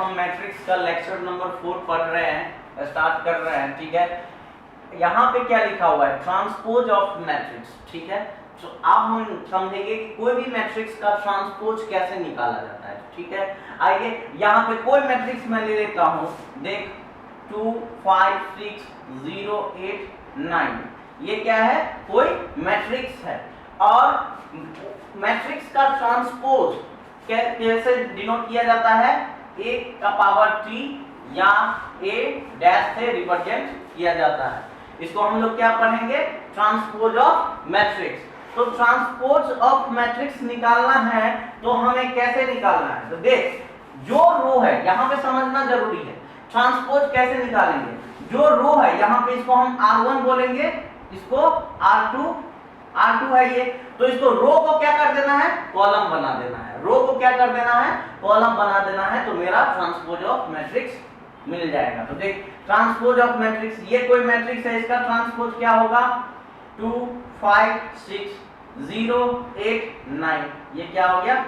हम मैट्रिक्स का lecture number 4 पढ़ रहे हैं, स्टार्ट कर रहे हैं। ठीक है, यहाँ पे क्या लिखा हुआ है, ट्रांसपोज ऑफ मैट्रिक्स। ठीक है, तो अब हम समझेंगे कि कोई भी मैट्रिक्स का ट्रांसपोज कैसे निकाला जाता है। ठीक है, आइए यहाँ पे कोई मैट्रिक्स मैं ले लेता हूँ, देख 2 5 6 0 8 9, ये क्या है, कोई मैट्रिक्स है। और मैट्रिक्स का ट्रांसपोज कैसे डिनोट किया जाता है, a का पावर t या a डैश से रिप्रेजेंट किया जाता है। इसको हम लोग क्या पढ़ेंगे, ट्रांसपोज ऑफ मैट्रिक्स। तो ट्रांसपोज ऑफ मैट्रिक्स निकालना है तो हमें कैसे निकालना है, तो देख जो रो है यहाँ पे समझना जरूरी है। ट्रांसपोज कैसे निकालेंगे, जो रो है यहाँ पे इसको हम r1 बोलेंगे, इसको r2 है ये, तो इसको रो को क्या कर देना है, कॉलम बना देना है। रो को क्या कर देना है, कॉलम बना देना है, तो मेरा ट्रांसपोज ऑफ मैट्रिक्स मिल जाएगा। तो देख ट्रांसपोज ऑफ मैट्रिक्स, ये कोई मैट्रिक्स है, इसका ट्रांसपोज क्या होगा, 2 5 6 0 8 9, ये क्या हो गया,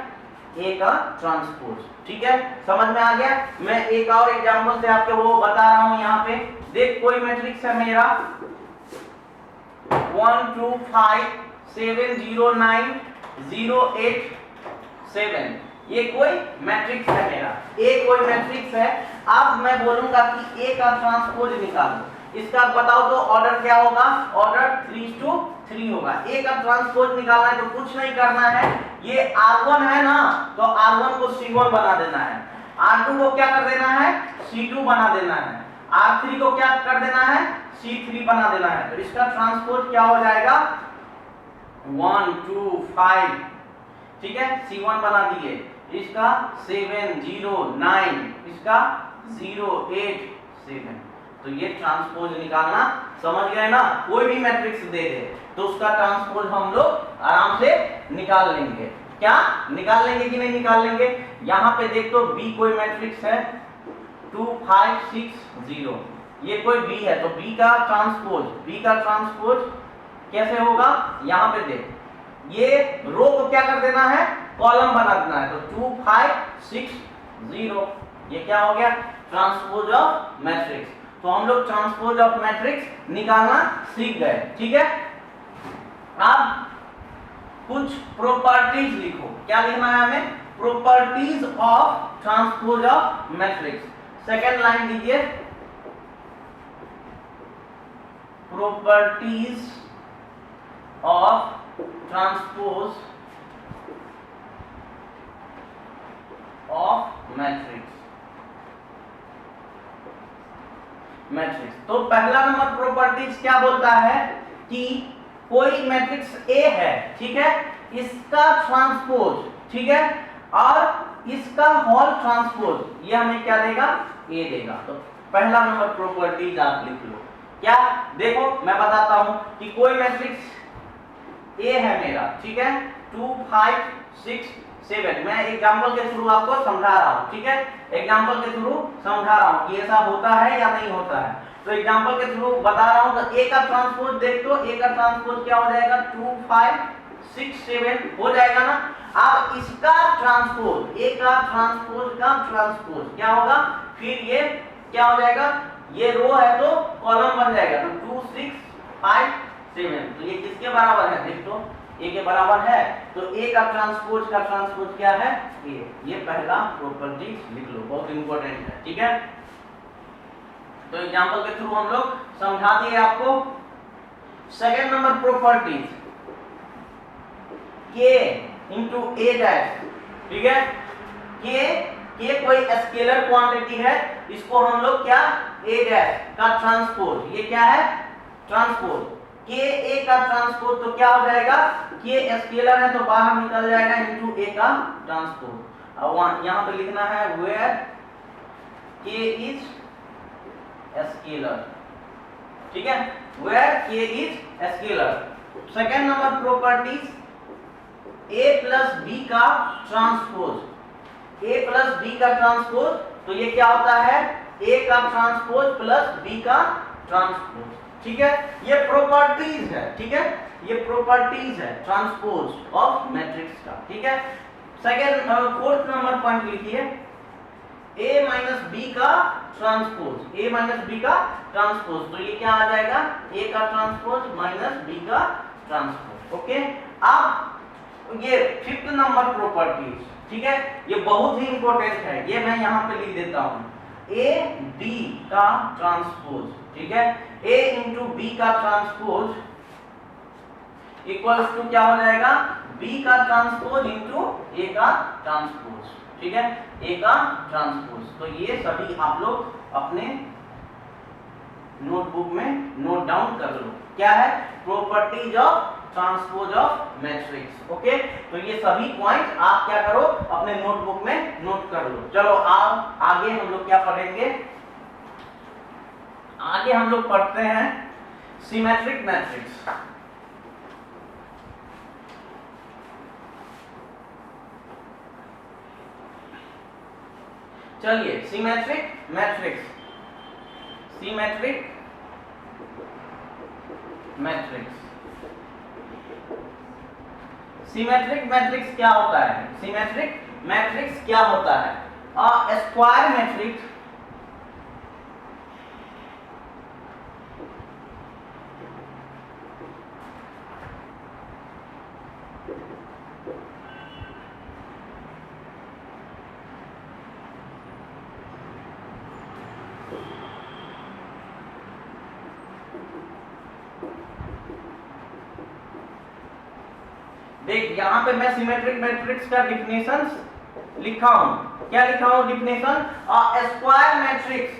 ए का ट्रांसपोज। ठीक है, समझ में आ गया। मैं एक और एग्जांपल से आपके वो बता रहा हूं। यहाँ पे देख कोई मैट्रिक्स है मेरा 1 2 5 7 0 9 0 8 7, ये कोई मैट्रिक्स है मेरा, ए कोई मैट्रिक्स है। अब मैं बोलूंगा कि ए का ट्रांसपोज निकालो, इसका बताओ तो ऑर्डर क्या होगा, ऑर्डर 3:3 होगा। ए का ट्रांसपोज निकालना है तो कुछ नहीं करना है, ये R1 है ना, तो R1 को C1 बना देना है, R2 को क्या कर देना है, C2 बना देना है, R3 को क्या कर देना है, C3 बना देना है। तो इसका ट्रांसपोज क्या हो जाएगा, 1 2 5, ठीक है, C1 बना दिए, इसका 7 0 9, इसका 0 8 7। तो ये ट्रांसपोज निकालना समझ गए ना। कोई भी मैट्रिक्स दे दे तो उसका ट्रांसपोज हम लोग आराम से निकाल लेंगे। क्या निकाल लेंगे कि नहीं निकाल लेंगे। यहाँ पे देख तो B कोई मैट्रिक्स है 2 5 6 0, ये कोई B है, तो B का ट्रांसपोज कैसे होगा, यहाँ पे देख ये रो को क्या कर देना है, कॉलम बना देना है, तो 2 5 6 0, ये क्या हो गया, ट्रांसपोज ऑफ मैट्रिक्स। तो हम लोग ट्रांसपोज ऑफ मैट्रिक्स निकालना सीख गए। ठीक है, अब कुछ प्रॉपर्टीज लिखो, क्या लिखना है हमें, properties of transpose of matrix. Second line दीजिए, properties of transpose of matrix. तो पहला नंबर प्रॉपर्टीज क्या बोलता है कि कोई मैट्रिक्स ए है, ठीक है, इसका ट्रांसपोज, ठीक है, और इसका होल ट्रांसपोज, ये हमें क्या देगा, ए देगा। तो पहला नंबर प्रॉपर्टीज आप लिख लो। क्या, देखो मैं बताता हूं कि कोई मैट्रिक्स ए है मेरा, ठीक है, 2 5 6 7, मैं एग्जांपल के थ्रू आपको समझा रहा हूं। ठीक है, एग्जांपल के थ्रू समझा रहा हूं कि ऐसा होता है या नहीं होता है, तो एग्जांपल के थ्रू बता रहा हूं। तो ए का ट्रांसपोज देख, तो ए का ट्रांसपोज क्या हो जाएगा, 2 5 6 7 हो जाएगा ना। अब इसका ट्रांसपोज, ए का ट्रांसपोज क्या होगा, फिर ये क्या हो जाएगा, ये रो है तो कॉलम बन जाएगा, तो 2 6 5 7, तो ये किसके बराबर है, देख तो ए के बराबर है, तो ए का ट्रांसपोज क्या है, ए। ये पहला प्रॉपर्टी लिख लो, बहुत इंपॉर्टेंट है। ठीक है, तो एग्जांपल के थ्रू हम लोग समझा दिए आपको। सेकंड नंबर प्रॉपर्टी, के इंटू ए डैश, ठीक है, के कोई स्केलर क्वांटिटी है, इसको हम लोग क्या, ए डैश का ट्रांसपोज, ये क्या है, ट्रांसपोज, के ए का ट्रांसपोज, तो क्या हो जाएगा, के स्केलर है तो बाहर निकल जाएगा, इनटू ए का ट्रांसपोज। अब यहाँ पे लिखना है वेयर के इज स्केलर, ठीक है, where K is scalar. Second number properties, A plus B का ट्रांसपोज, ए प्लस बी का ट्रांसपोज, तो ये क्या होता है, ए का ट्रांसपोज प्लस बी का ट्रांसपोज। ठीक है, ये प्रॉपर्टीज है। ठीक है, ये प्रॉपर्टीज है ट्रांसपोज ऑफ मैट्रिक्स का। ठीक है, सेकंड फोर्थ नंबर पॉइंट लिखिए, ए माइनस बी का ट्रांसपोज, ए माइनस बी का ट्रांसपोज, तो ये क्या आ जाएगा, ए का ट्रांसपोज माइनस बी का ट्रांसपोज। ओके, अब ये फिफ्थ नंबर प्रॉपर्टीज, ठीक है, ये बहुत ही इंपॉर्टेंट है, ये मैं यहां पे लिख देता हूं, ए बी का ट्रांसपोज, ठीक है, ए इंटू बी का ट्रांसपोज इक्वल्स टू क्या हो जाएगा, बी का ट्रांसपोज इंटू ए का ट्रांसपोज, ठीक है, ए का ट्रांसपोज। तो ये सभी आप लोग अपने नोटबुक में नोट डाउन कर लो, क्या है, properties of transpose of matrix. Okay, तो ये सभी पॉइंट आप क्या करो, अपने नोटबुक में नोट कर लो। चलो आप आगे हम लोग क्या पढ़ेंगे, आगे हम लोग पढ़ते हैं सिमेट्रिक मैट्रिक्स। चलिए symmetric matrix, symmetric matrix, symmetric matrix क्या होता है, सिमेट्रिक मैट्रिक्स क्या होता है, स्क्वायर मैट्रिक्स देख, यहां पे मैं सिमेट्रिक मैट्रिक्स का डिफिनेशन लिखा हूं, क्या लिखा हूं definition, square matrix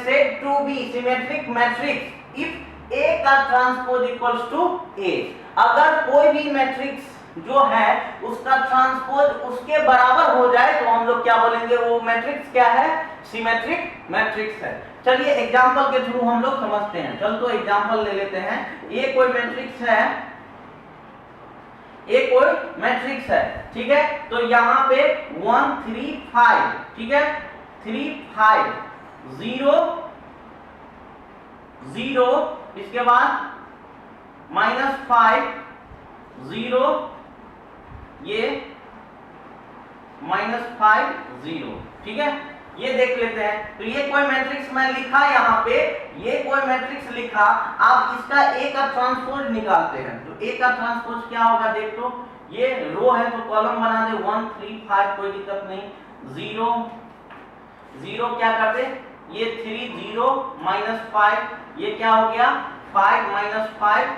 said to be symmetric matrix if A का ट्रांसपोज इक्वल्स टू ए, अगर कोई भी मैट्रिक्स जो है उसका ट्रांसपोज उसके बराबर हो जाए तो हम लोग क्या बोलेंगे, वो मैट्रिक्स क्या है, सिमेट्रिक मैट्रिक्स है। चलिए एग्जांपल के थ्रू हम लोग समझते हैं, चल तो एग्जांपल ले लेते हैं, ये कोई मैट्रिक्स है, एक कोई मैट्रिक्स है, ठीक है, तो यहां पे 1 3 5, ठीक है, 3 5 0 0, इसके बाद -5 0, ये -5 0, ठीक है, ये देख लेते हैं। तो ये कोई मैट्रिक्स मैं लिखा यहाँ पे, ये कोई मैट्रिक्स लिखा, आप इसका ए का ट्रांसपोज निकालते हैं, तो ए का ट्रांसपोज क्या होगा, देख लो, ये रो है तो कॉलम बना दे 1 3 5, कोई दिक्कत नहीं, 0 0 क्या कर दे, ये 3 0 -5, ये क्या हो गया 5 -5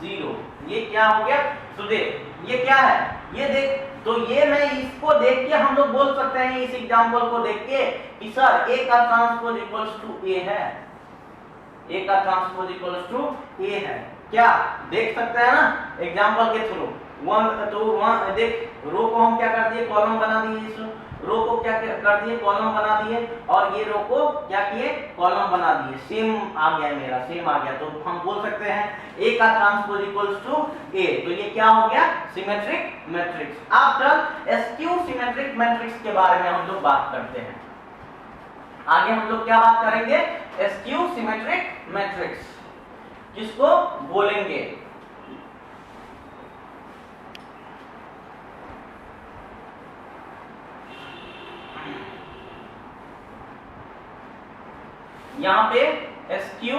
0, ये क्या हो गया, तो देख ये क्या है, ये देख, तो ये मैं इसको देख के हम लोग बोल सकते हैं, इस एग्जांपल को देख के कि सर ए का ट्रांसपोज इक्वल्स टू ए है, ए का ट्रांसपोज इक्वल्स टू ए है, क्या देख सकते हैं ना एग्जांपल के थ्रू। देख, रो को हम क्या कर दिए, कॉलम बना दिए, इस रो को क्या कर दिए, कॉलम बना दिए, और ये रो को क्या किए, कॉलम बना दिए, सेम आ गया, मेरा सेम आ गया, तो हम बोल सकते हैं ए का ट्रांसपोज इक्वल्स टू ए, तो ये क्या हो गया, सिमेट्रिक मैट्रिक्स। अब चल स्क्यू सिमेट्रिक मैट्रिक्स के बारे में हम लोग बात करते हैं, आगे हम लोग क्या बात करेंगे, स्क्यू सिमेट्रिक मैट्रिक्स किसको बोलेंगे, यहां पे स्क्यू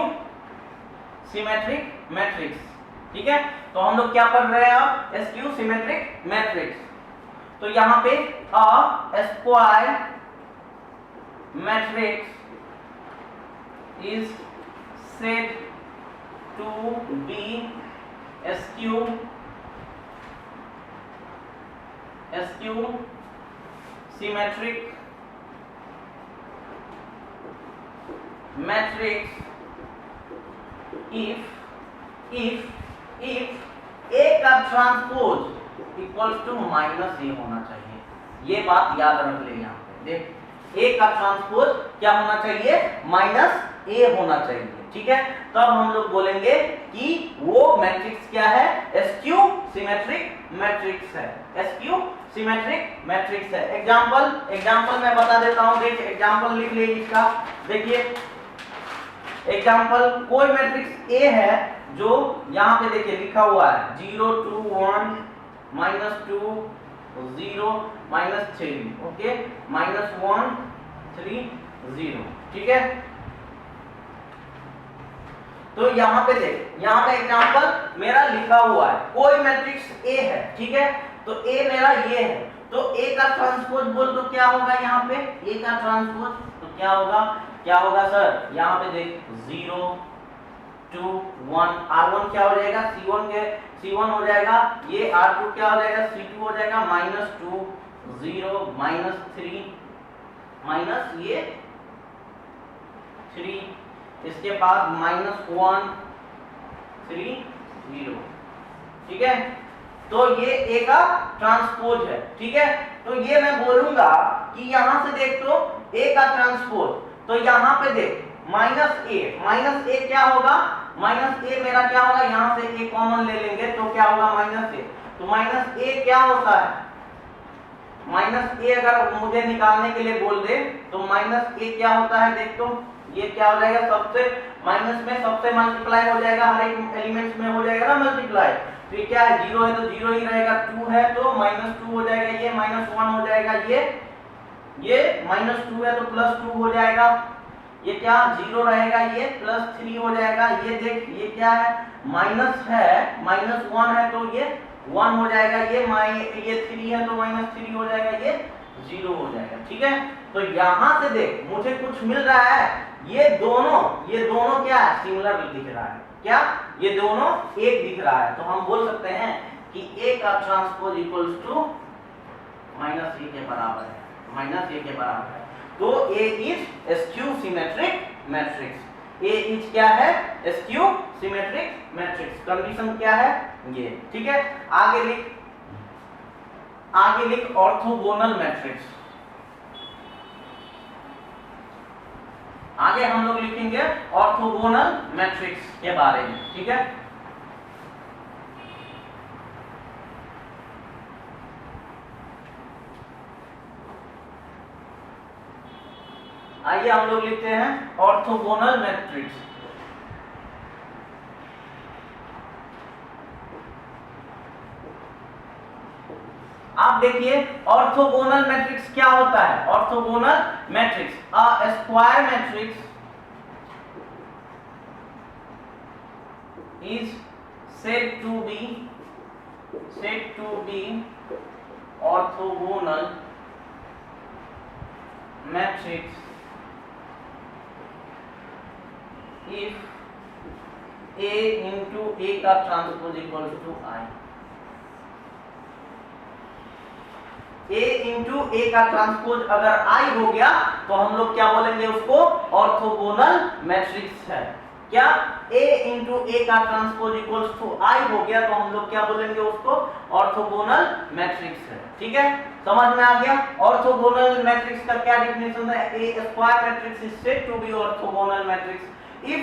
सिमेट्रिक मैट्रिक्स, ठीक है, तो हम लोग क्या पढ़ रहे हैं अब, स्क्यू सिमेट्रिक मैट्रिक्स, तो यहां पे a square matrix is said to be skew symmetric matrix if a का transpose equals to minus A होना चाहिए, ये बात याद रख ले, यहाँ पे देख a का ट्रांसपोज क्या होना चाहिए, माइनस ए होना चाहिए, ठीक है, तब हम लोग बोलेंगे कि वो मैट्रिक्स क्या है, स्क्यू सिमेट्रिक मैट्रिक्स है, स्क्यू सिमेट्रिक मैट्रिक्स है। एग्जांपल मैं बता देता हूं, देख एग्जांपल लिख ले इसका, देखिए एग्जांपल कोई मैट्रिक्स ए है जो यहाँ पे देखिए लिखा हुआ है 0 2 1 -2 0 -3, ओके, -1 3 0। ठीक है, तो यहाँ पे देख, यहाँ पे एग्जांपल मेरा लिखा हुआ है, कोई मैट्रिक्स ए है, ठीक है, तो ए मेरा ये है, तो ए का ट्रांसपोज बोल तो क्या होगा यहाँ पे, ए का ट्रांसपोज तो क्या होगा सर, यहाँ पे देख 0 2 1, R1 क्या हो जाएगा, C1 हो जाएगा, ये R2 क्या हो जाएगा, C2 हो जाएगा, -2 0 -3 माइनस ये 3, इसके बाद -1 3 0। ठीक है, तो ये ए का ट्रांसपोज है। ठीक है, तो ये मैं बोलूंगा कि यहां से देख तो ए का ट्रांसपोज, तो यहां पे देख माइनस ए क्या होगा, माइनस ए मेरा क्या होगा, यहां से ए कॉमन ले लेंगे तो क्या होगा माइनस ए, तो माइनस ए क्या होता है, माइनस ए अगर मुझे निकालने के लिए बोल दे तो माइनस ए क्या होता है, देख तो ये क्या हो जाएगा, सबसे माइनस में सबसे मल्टीप्लाई हो जाएगा, हर एक एलिमेंट्स में हो जाएगा ना मल्टीप्लाई, तो ये क्या है 0 है तो 0 ही रहेगा, 2 है तो -2 हो जाएगा, ये -1 हो जाएगा, ये -2 है तो +2 हो जाएगा, ये क्या 0 रहेगा, ये +3 हो जाएगा, ये देख ये क्या है माइनस है, -1 है तो ये 1 हो जाएगा, ये 3 है तो -3 हो जाएगा, ये 0 हो जाएगा। ठीक है, तो यहां से देख मुझे कुछ मिल रहा है, ये दोनों क्या है, सिमिलर दिख रहा है, क्या ये दोनों एक दिख रहा है, तो हम बोल सकते हैं कि ए का ट्रांसपोज इक्वल्स टू -a के बराबर है, -a के बराबर है, तो A is skew symmetric matrix, A is क्या है, स्क्यू सिमेट्रिक मैट्रिक्स, कंडीशन क्या है ये। ठीक है, आगे लिख ऑर्थोगोनल मैट्रिक्स, आगे हम लोग लिखेंगे ऑर्थोगोनल मैट्रिक्स के बारे में। ठीक है, आइए हम लोग लिखते हैं ऑर्थोगोनल मैट्रिक्स। आप देखिए ऑर्थोगोनल मैट्रिक्स क्या होता है, orthogonal matrix a square matrix is said to be orthogonal matrix if A into A का transpose equal to I, A into A का ट्रांसपोज अगर I हो गया तो हम लोग क्या बोलेंगे उसको, ऑर्थोगोनल मैट्रिक्स है। क्या A इंटू ए का ट्रांसपोज इक्वल्स टू I हो गया तो हम लोग क्या बोलेंगे उसको, ऑर्थोगोनल मैट्रिक्स है। ठीक है, समझ में आ गया। ऑर्थोगोनल मैट्रिक्स का क्या डेफिनेशन है, A square matrix is said to be orthogonal matrix if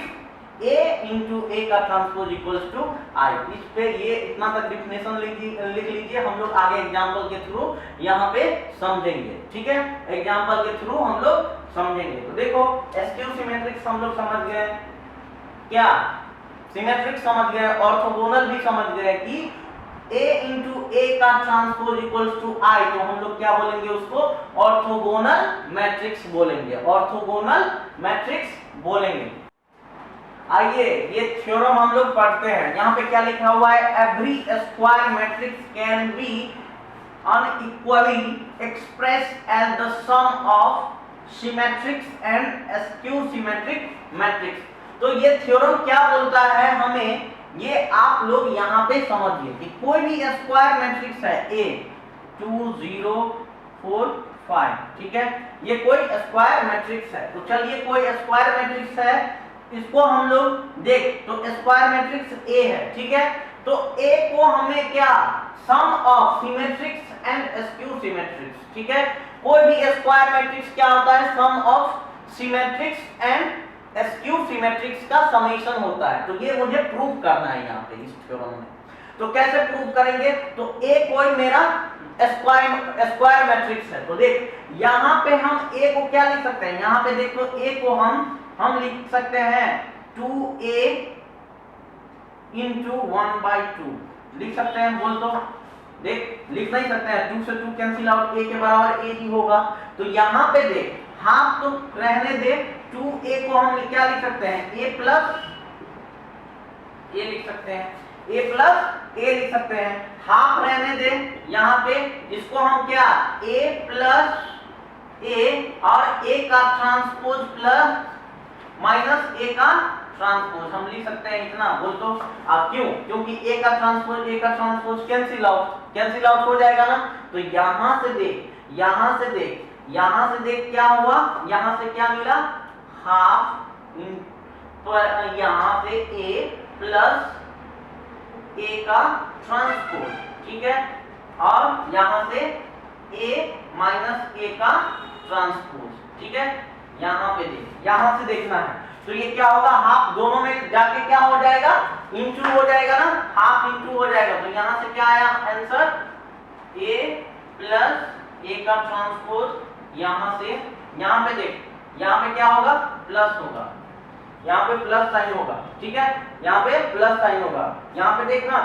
A into A का ट्रांसपोज इक्वल्स टू I। इस पे ये इतना तक डेफिनेशन लिख लीजिए, हम लोग आगे एग्जांपल के थ्रू यहाँ पे समझेंगे। ठीक है, एग्जांपल के थ्रू हम लोग समझेंगे। तो देखो स्क्यू सिमेट्रिक्स हम लोग समझ गए, क्या सिमेट्रिक्स समझ गए, ऑर्थोगोनल भी समझ गए कि A इंटू ए का ट्रांसपोज इक्वल्स टू I, तो हम लोग क्या बोलेंगे उसको, ऑर्थोगोनल मैट्रिक्स बोलेंगे, ऑर्थोगोनल मैट्रिक्स बोलेंगे। आइए ये थ्योरम हम लोग पढ़ते हैं। यहाँ पे क्या लिखा हुआ है, every square matrix can be unequally expressed as the sum of symmetrics and skew symmetric matrix. तो ये थ्योरम क्या बोलता है हमें, ये आप लोग यहाँ पे समझिए कि कोई भी स्क्वायर मैट्रिक्स है A 2 0 4 5, ठीक है, ये कोई स्क्वायर मैट्रिक्स है। तो चलिए कोई स्क्वायर मैट्रिक्स है, इसको हम लोग देख तो स्क्वायर मैट्रिक्स A है, ठीक है, तो A को हमें क्या, सम ऑफ सिमेट्रिक्स एंड स्क्यू सिमेट्रिक्स। ठीक है, कोई भी स्क्वायर मैट्रिक्स क्या होता है, सम ऑफ सिमेट्रिक्स एंड स्क्यू सिमेट्रिक्स का समेशन होता है। तो ये मुझे प्रूव करना है यहाँ पे इस थ्योरम में। तो कैसे प्रूव करेंगे, तो A कोई मेरा स्क्वायर मैट्रिक्स है। तो देख यहाँ पे हम A को क्या लिख सकते हैं, यहाँ पे देखो A को हम लिख सकते हैं 2A इंटू 1/2 लिख सकते हैं, बोल तो देख लिख नहीं सकते हैं, 2 से 2 कैंसिल आउट, A के बराबर A ही होगा। तो यहाँ पे देख हाफ तो रहने दे, 2a को हम क्या लिख सकते हैं, a प्लस a लिख सकते हैं, a प्लस a लिख सकते हैं। हाफ रहने दे, यहाँ पे इसको हम क्या a प्लस a और a का ट्रांसपोज प्लस माइनस a का ट्रांसपोज हम लिख सकते हैं इतना बोल तो। क्यों? क्योंकि a का ट्रांसपोज कैंसिल आउट हो जाएगा ना। तो यहां से देख, यहां से देख, यहां से देख क्या हुआ, यहां से क्या मिला, हाफ, तो यहां से a प्लस a का ट्रांसपोज, ठीक है, और यहां से a माइनस a का ट्रांसपोज, ठीक है। यहां पे देख, यहां से देखना है, तो ये क्या होगा, हाफ दोनों में जाके क्या हो जाएगा, इंटू हो जाएगा ना, हाफ इंटू हो जाएगा। तो यहां से क्या आया आंसर, a प्लस a का ट्रांसपोज, यहां से यहां पे देख, यहां पे क्या होगा, प्लस होगा, यहाँ पे प्लस साइन होगा, ठीक है, यहाँ पे प्लस साइन होगा। यहाँ पे देखना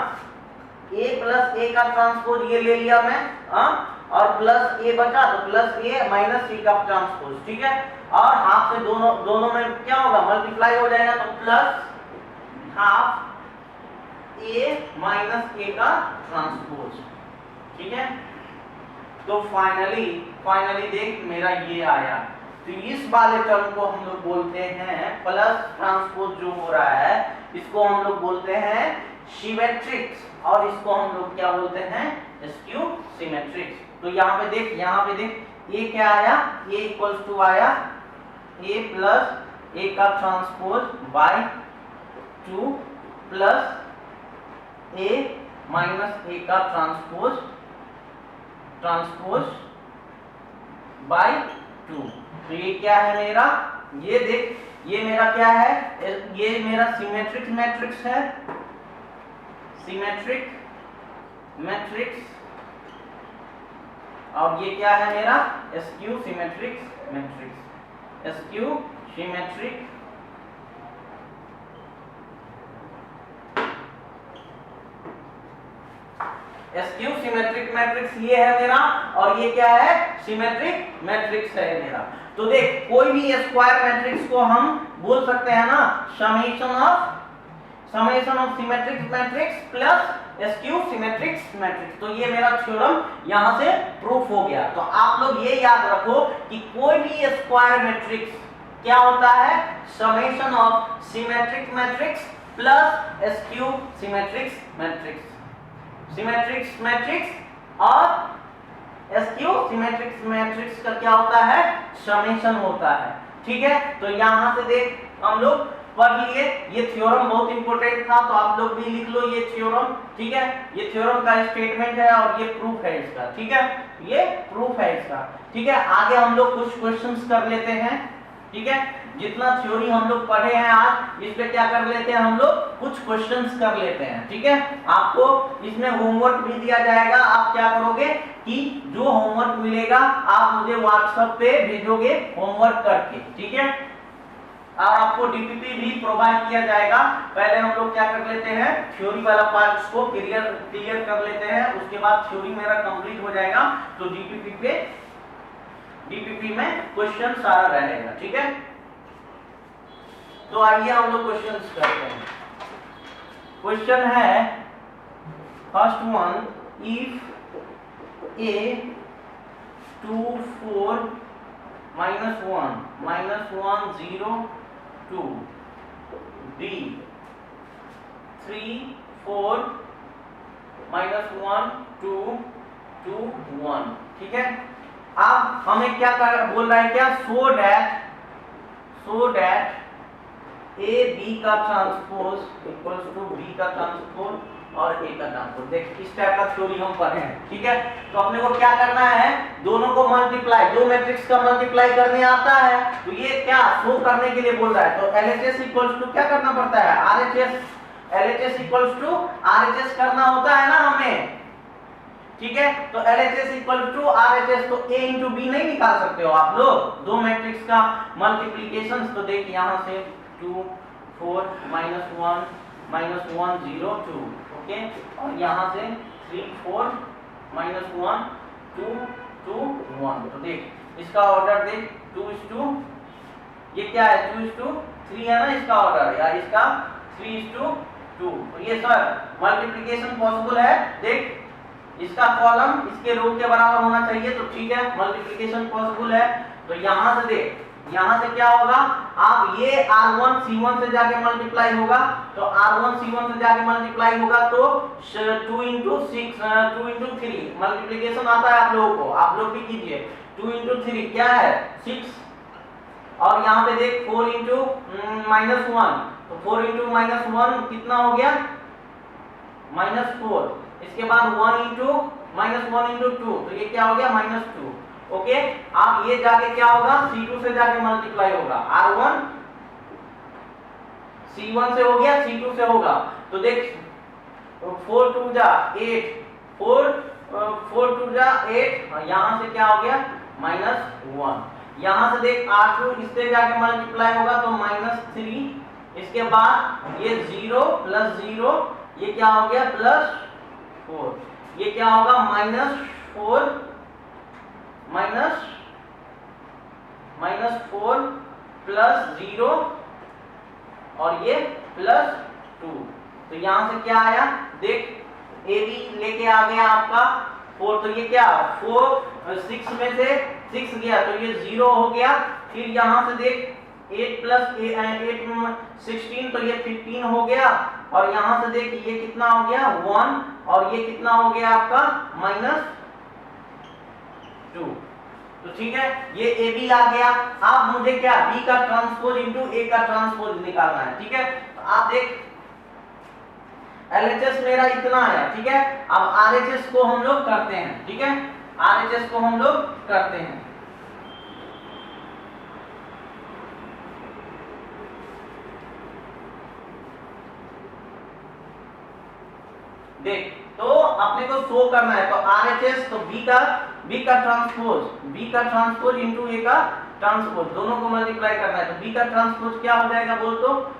a प्लस a का ट्रांसपोज ये ले लिया मैं, और प्लस a बचा तो प्लस a माइनस c का ट्रांसपोज, ठीक है, और हाफ से दोनों में क्या होगा, मल्टीप्लाई हो जाएगा, तो प्लस हाफ a माइनस a का ट्रांसपोज, ठीक है। तो फाइनली देख मेरा ये आया। तो इस वाले टर्म को हम लोग बोलते हैं प्लस ट्रांसपोज जो हो रहा है, इसको हम लोग बोलते हैं सिमेट्रिक्स, और इसको हम लोग क्या बोलते हैं, स्क्यू सिमेट्रिक्स। तो यहाँ पे देख ये क्या आया, a इक्वल्स टू आया a प्लस a का ट्रांसपोज बाय 2 प्लस a माइनस a का ट्रांसपोज बाय 2। तो ये क्या है मेरा, ये देख, ये मेरा क्या है, ये मेरा सिमेट्रिक मैट्रिक्स है, सिमेट्रिक मैट्रिक्स, और ये क्या है मेरा, skew symmetric matrix, skew symmetric skew symmetric matrix ये है मेरा, और ये क्या है, सिमेट्रिक मैट्रिक्स है मेरा। तो देख, कोई भी स्क्वायर मैट्रिक्स को हम बोल सकते हैं ना summation of symmetric matrix plus skew symmetric matrix. तो ये मेरा थ्योरम यहां से प्रूफ हो गया। तो आप लोग ये याद रखो कि कोई भी स्क्वायर मैट्रिक्स क्या होता है, summation of symmetric matrix plus skew symmetric matrix. Symmetrics matrix और स्क्यू सिमेट्रिक्स मैट्रिक्स का क्या होता है, समेशन होता है, ठीक है। तो यहां से देख हम लोग पढ़ लिए, ये थ्योरम बहुत इंपॉर्टेंट था, तो आप लोग भी लिख लो ये थ्योरम, ठीक है। ये थ्योरम का स्टेटमेंट है और ये प्रूफ है इसका, ठीक है, ये प्रूफ है इसका, ठीक है। आगे हम लोग कुछ क्वेश्चंस कर लेते हैं, ठीक है। जितना थ्योरी हम लोग पढ़े हैं आज, इस पे क्या कर लेते हैं हम लोग, कुछ क्वेश्चंस कर लेते हैं, ठीक है। आपको इसमें होमवर्क भी दिया जाएगा, आप क्या करोगे कि जो होमवर्क मिलेगा आप मुझे व्हाट्सएप पे भेजोगे होमवर्क करके, ठीक है। और आपको डीपीपी भी प्रोवाइड किया जाएगा। पहले हम लोग क्या कर लेते हैं, थ्योरी वाला पार्ट को क्लियर कर लेते हैं, उसके बाद थ्योरी मेरा कंप्लीट हो जाएगा, तो डीपीपी में क्वेश्चन सारा रहेगा, ठीक है। तो आइए हम लोग क्वेश्चंस करते हैं। क्वेश्चन है first one, if a 2 4 -1 0 2 b 3 4 -1 2 2 1, ठीक है। अब हमें क्या बोल रहा है, क्या, सो दैट a b का ट्रांसपोज इक्वल्स टू b का ट्रांसपोज और a का ट्रांसपोज। देख, इस टाइप का थ्योरी हम पढ़े हैं, ठीक है। तो अपने को क्या करना है, दोनों को मल्टीप्लाई, दो मैट्रिक्स का मल्टीप्लाई करने आता है, तो ये क्या शो करने के लिए बोल रहा है। तो LHS इक्वल्स टू क्या करना पड़ता है, LHS इक्वल्स टू RHS करना होता है ना हमें, ठीक है। तो LHS इक्वल टू RHS, तो a इंटू बी नहीं निकाल सकते हो आप लोग, दो मैट्रिक्स का मल्टीप्लीकेशन। तो देख यहाँ से 2 4 -1 0 2, ओके, और यहाँ से 3 4 -1 2 2 1। तो देख इसका ऑर्डर देख 2:2, ये क्या है 2:3 है ना इसका ऑर्डर, या इसका 3:2। तो ये सर मल्टीप्लिकेशन पॉसिबल है। देख इसका कॉलम इसके रो के बराबर होना चाहिए, तो ठीक है मल्टीप्लिकेशन पॉसिबल है। तो यहां से देख, यहां से क्या होगा, आप ये R1 C1 से जाके मल्टीप्लाई होगा, तो R1 C1 से जाके मल्टीप्लाई होगा तो 2 into 6 2 into 3 मल्टीप्लिकेशन आता है आप लोगों को, आप लोग भी कीजिए। 2 into 3 क्या है 6, और यहाँ पे देख 4 into -1, तो 4 into -1 कितना हो गया -4। इसके बाद 1 into -1 into 2, तो ये क्या हो गया -2। ओके, आप ये जाके क्या होगा C2 से जाके मल्टीप्लाई होगा, R1 C1 से हो गया C2 से होगा, तो देख 4 2 जा 8, 4 2 जा 8, यहां से क्या हो गया -1। यहां से देख R2 इससे जाके मल्टीप्लाई होगा तो -3, इसके बाद ये 0 + 0, ये क्या हो गया +4, ये क्या होगा -4 + 0 और ये +2। तो यहां से क्या आया देख, ए बी लेके आ गया आपका 4, तो ये क्या 4 6 में से 6 गया तो ये 0 हो गया। फिर यहां से देख 8 + 8 16, तो ये 15 हो गया, और यहां से देख ये कितना हो गया 1, और ये कितना हो गया आपका -2। तो ठीक है, ये ए बी आ गया। अब मुझे क्या बी का ट्रांसपोज इनटू ए का ट्रांसपोज निकालना है। ठीक है, तो आप देख LHS मेरा इतना है, ठीक है। अब RHS को हम लोग करते हैं, ठीक है, RHS को हम लोग करते हैं। देख तो अपने को शो करना है, तो RHS तो B का ट्रांसपोज इनटू A का ट्रांसपोज, दोनों को मल्टीप्लाई करना है। तो B का ट्रांसपोज क्या हो जाएगा बोल तो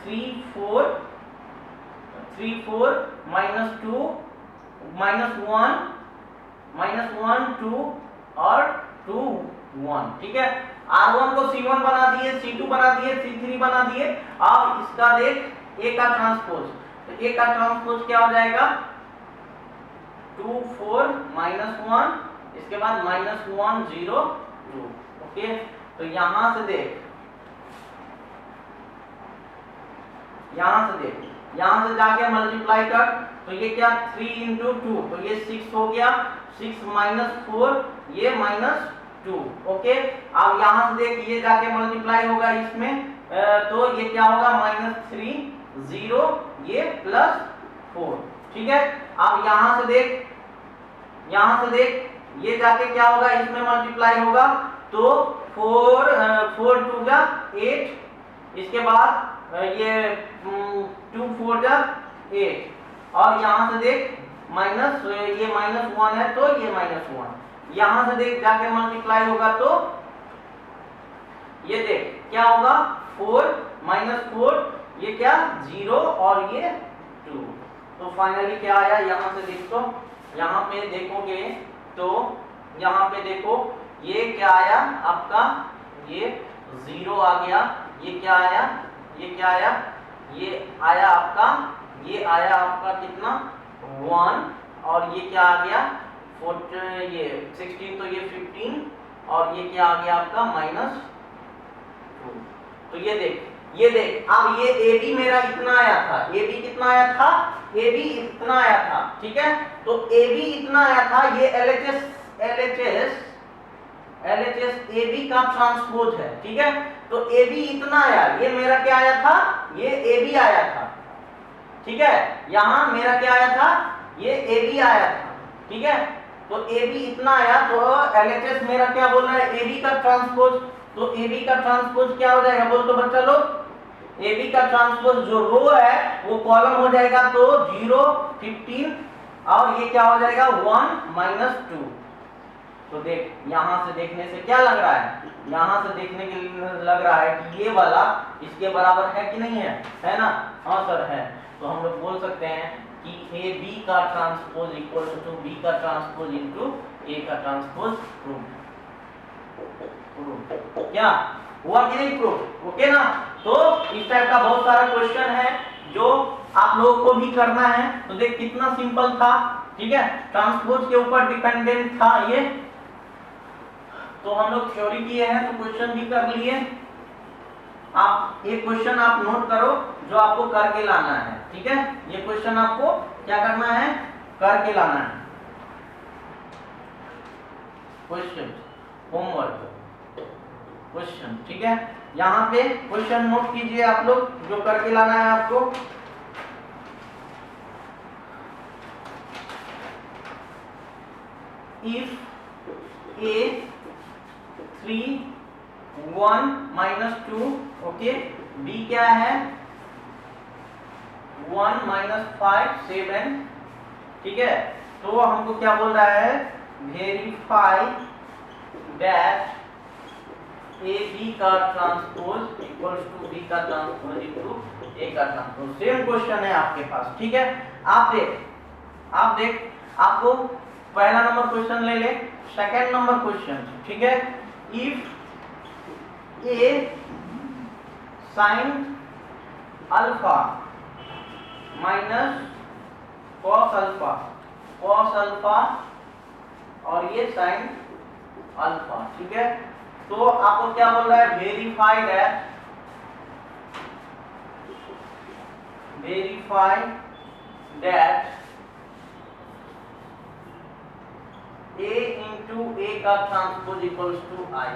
3 4 -2 -1 2 और 2 1। ठीक है, R1 को C1 बना दिए, C2 बना दिए, C3 बना दिए। अब इसका देख A का ट्रांसपोज, तो A का ट्रांसपोज क्या हो जाएगा 2 4 -1, इसके बाद -1 0 2। ओके, तो यहां से देख, यहां से जाके मल्टीप्लाई कर, तो ये क्या 3 × 2, तो ये 6 हो गया, 6 -4 ये -2। ओके, अब यहां से देख ये जाके मल्टीप्लाई होगा इसमें, तो ये क्या होगा -3 0 ये +4। ठीक है, अब यहां से देख ये जाके क्या होगा इसमें मल्टीप्लाई होगा, तो 4 2 जा 8, इसके बाद ये 2 4 जा 8, और यहां से देख ये -1 है तो ये -1, यहां से देख जाके मल्टीप्लाई होगा तो ये देख क्या होगा 4 -4 ये क्या 0 और ये 2। तो फाइनली क्या आया, यहां से देख, तो यहां पे देखोगे तो यहां पे देखो ये क्या आया आपका, ये 0 आ गया, ये क्या आया, ये आया आपका कितना 1, और ये क्या आ गया 4 ये 16, तो ये 15, और ये क्या आ गया आपका -2। तो ये देख अब ये AB मेरा इतना आया था, AB कितना आया था, AB इतना आया था। ठीक है, तो AB इतना आया था, ये LHS AB का ट्रांसपोज है। ठीक है, तो AB इतना आया, ये मेरा क्या आया था, ये AB आया था। ठीक है, यहां मेरा क्या आया था, ये AB आया था। ठीक है, तो AB इतना आया, तो LHS मेरा क्या बोल रहा है AB का ट्रांसपोज, तो AB का ट्रांसपोज क्या हो जाएगा बोल तो बच्चा लोग, AB का ट्रांसपोज जो रो है वो कॉलम हो जाएगा, तो 0 15, और ये क्या हो जाएगा 1 -2। तो देख यहां से देखने से क्या लग रहा है, यहां से देखने के लिए लग रहा है कि ये वाला इसके बराबर है कि नहीं है ना। हाँ सर है, तो हम लोग बोल सकते हैं कि AB का ट्रांसपोज इक्वल टू B का ट्रांसपोज इनटू A का ट्रांसपोज प्रूव। प्रूफ। क्या हुआ कि नहीं प्रूफ? ओके ना। तो इस टाइप का बहुत सारा क्वेश्चन है जो आप लोगों को भी करना है। तो देख कितना सिंपल था, ठीक है, ट्रांसपोज के ऊपर डिपेंडेंट था ये। तो हम लोग थ्योरी किए हैं तो क्वेश्चन भी कर लिए। आप एक क्वेश्चन आप नोट करो जो आपको करके लाना है, ठीक है। ये क्वेश्चन आपको क्या करना है, करके लाना है। क्वेश्चन होमवर्क क्वेश्चन, ठीक है। यहाँ पे क्वेश्चन नोट कीजिए आप लोग जो करके लाना है आपको। इफ a 3 1 -2, ओके, b क्या है 1 -5 7, ठीक है। तो हमको क्या बोल रहा है, वेरीफाई दैट ए बी का ट्रांसपोज इक्वल्स टू बी का ट्रांसपोज इक्वल टू ए का ट्रांसपोज। सेम क्वेश्चन है आपके पास, ठीक है। आप देख आपको पहला नंबर क्वेश्चन ले ले, सेकंड नंबर क्वेश्चन, ठीक है। If A sine alpha minus cos alpha और ये साइन अल्फा, ठीक है। तो आपको क्या बोल रहा है, verify that a into A का ट्रांसपोज इक्वल्स टू आई।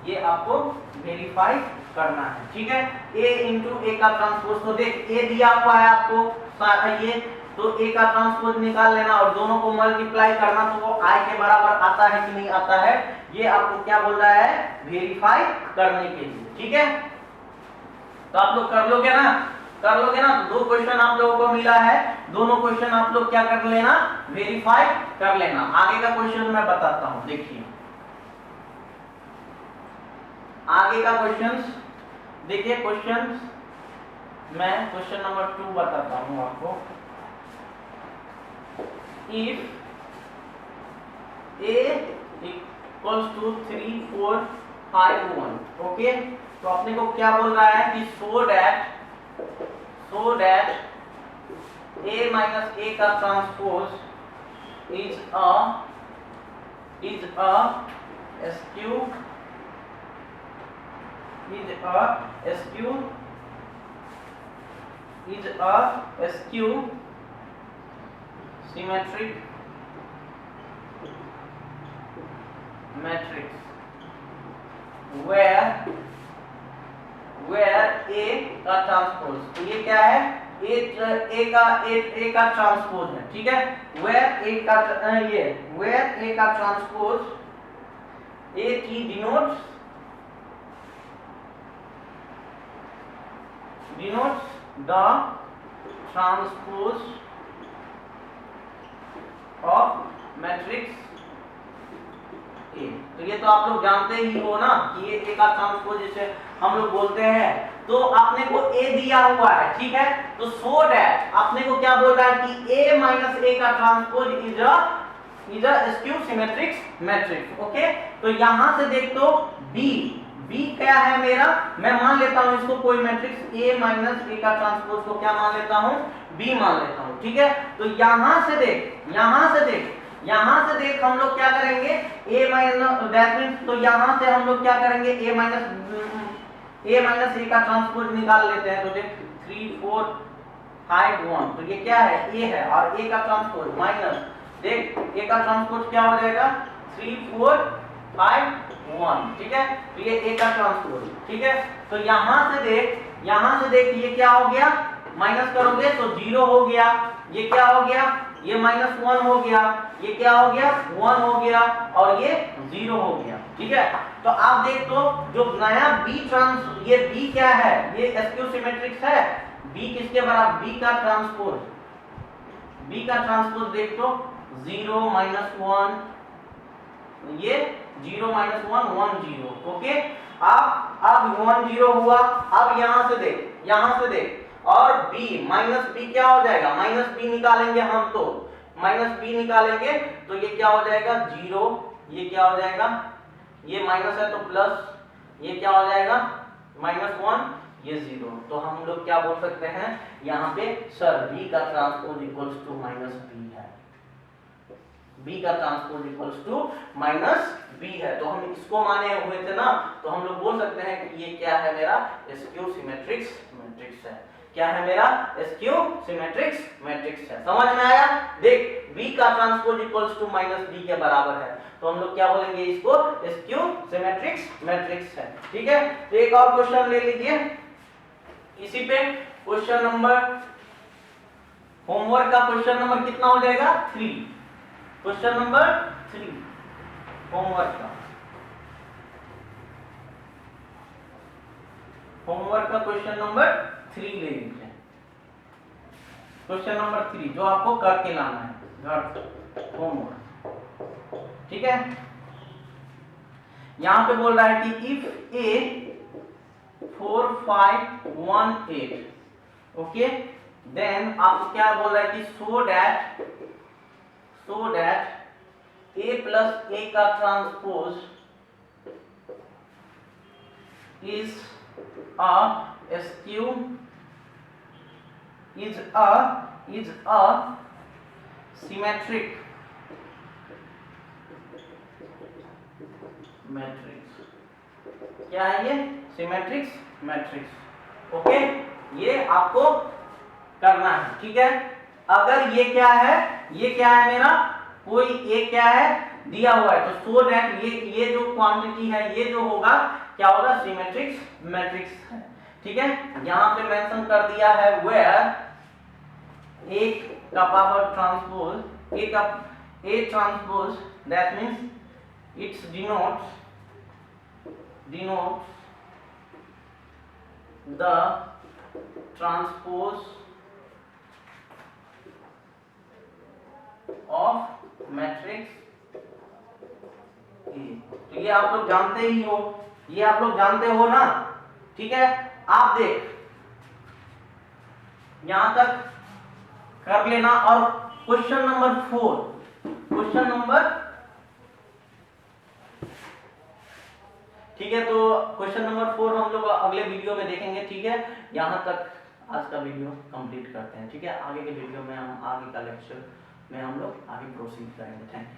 ये आपको वेरीफाई करना है, ठीक है। a इंटू ए का ट्रांसपोज, तो देख a दिया हुआ है आपको ये, तो a का ट्रांसपोज निकाल लेना और दोनों को मल्टीप्लाई करना, तो वो i के बराबर आता है कि नहीं आता है, ये आपको क्या बोल रहा है, वेरीफाई करने के लिए, ठीक है। तो आप लोग कर लोगे ना, तो दो क्वेश्चन आप लोगों को मिला है, दोनों क्वेश्चन आप लोग क्या कर लेना, वेरीफाई कर लेना। आगे का क्वेश्चन मैं बताता हूं, देखिए आगे का क्वेश्चन देखिए। मैं क्वेश्चन नंबर 2 बताता हूं आपको। If a equals to 3 4 5 1, okay. तो अपने को क्या बोल रहा है कि सो दैट a माइनस a का transpose is a skew symmetric matrix where a का ट्रांसपोज, तो ये क्या है, a का ट्रांसपोज है, ठीक है। where a का ट्रांसपोज, a की denotes the transpose of matrix A। तो ये तो आप लोग जानते ही हो ना कि ये A का ट्रांसपोज जिसे हम लोग बोलते हैं। तो आपने को A दिया हुआ है, ठीक है। तो सो दैट आपने को क्या बोल रहा है कि A माइनस A का transpose is a skew symmetric matrix, okay. तो यहां से देख तो B क्या है मेरा, मैं मान लेता हूं इसको कोई मैट्रिक्स A माइनस A का ट्रांसपोज को क्या मान लेता हूं, B मान लेता हूं, ठीक है। तो यहां से देख हम लोग क्या करेंगे, a माइनस दैट मींस, तो यहां से हम लोग क्या करेंगे, a माइनस a का ट्रांसपोज निकाल लेते हैं। तो देख 3 4 5 1, तो ये क्या है, a है, और a का ट्रांसपोज माइनस, देख a का ट्रांसपोज क्या हो जाएगा 3 4 5 1, ठीक है। तो ये a का ट्रांसपोज, ठीक है। तो यहां से देख ये क्या हो गया, माइनस करोगे तो 0 हो गया, ये क्या हो गया, ये -1 हो गया, ये क्या हो गया 1 हो गया, और ये 0 हो गया, ठीक है। तो आप देख तो जो नया ये B क्या है, ये स्क्यू सिमेट्रिक्स है। B किसके बराबर, B का ट्रांसपोज देख तो 0 -1, ये 0 -1 1 0, ओके। अब 1 0 हुआ। अब यहां से देख और B क्या हो जाएगा, -B निकालेंगे हम, तो -B निकालेंगे तो ये क्या हो जाएगा 0, ये क्या हो जाएगा ये माइनस है तो प्लस, ये क्या हो जाएगा -1, ये 0। तो हम लोग क्या बोल सकते हैं यहाँ पे, सर b का ट्रांसपोज इक्वल्स टू -b है, b का ट्रांसपोज इक्वल्स टू -b है। तो हम इसको माने हुए थे ना, तो हम लोग बोल सकते हैं कि ये क्या है, मेरा स्क्यू सिमेट्रिक्स मैट्रिक्स है। क्या है मेरा, स्क्यू सिमेट्रिक्स मैट्रिक्स है। समझ में आया? देख b का ट्रांसपोज इक्वल्स टू -b के बराबर है, तो हम लोग क्या बोलेंगे इसको, स्क्यू सिमेट्रिक्स मैट्रिक्स है। ठीक है, तो एक और क्वेश्चन ले लीजिए इसी पे, क्वेश्चन नंबर, होमवर्क का क्वेश्चन नंबर कितना हो जाएगा, 3। क्वेश्चन नंबर 3 होमवर्क का, होमवर्क का क्वेश्चन नंबर 3 ले लीजिए। क्वेश्चन नंबर 3 जो आपको करके लाना है घर, होमवर्क। ठीक है, यहां पे बोल रहा है कि इफ ए 4 5 1 8, ओके, देन आप क्या बोल रहा है कि so that a plus a का transpose is a skew is a symmetric matrix. क्या है ये, सिमेट्रिक्स मैट्रिक्स। ओके, ये आपको करना है। ठीक है, अगर ये क्या है, ये क्या है मेरा, कोई एक क्या है दिया हुआ है, तो सो दैट ये जो क्वांटिटी है, ये जो होगा क्या होगा, सिमेट्रिक्स मैट्रिक्स है। ठीक है, यहां पे मेंशन कर दिया है वेयर एक का पावर ट्रांसपोज, ए का A transpose, that means it's denotes the transpose of matrix A। तो ये आप लोग जानते ही हो, ये आप लोग जानते हो ना। ठीक है, आप देख यहां तक कर लेना। और क्वेश्चन नंबर 4, क्वेश्चन नंबर, ठीक है, तो क्वेश्चन नंबर 4 हम लोग अगले वीडियो में देखेंगे। ठीक है, यहां तक आज का वीडियो कंप्लीट करते हैं। ठीक है, आगे के वीडियो में हम आगे का लेक्चर में हम लोग आगे प्रोसीड करेंगे। Thank you.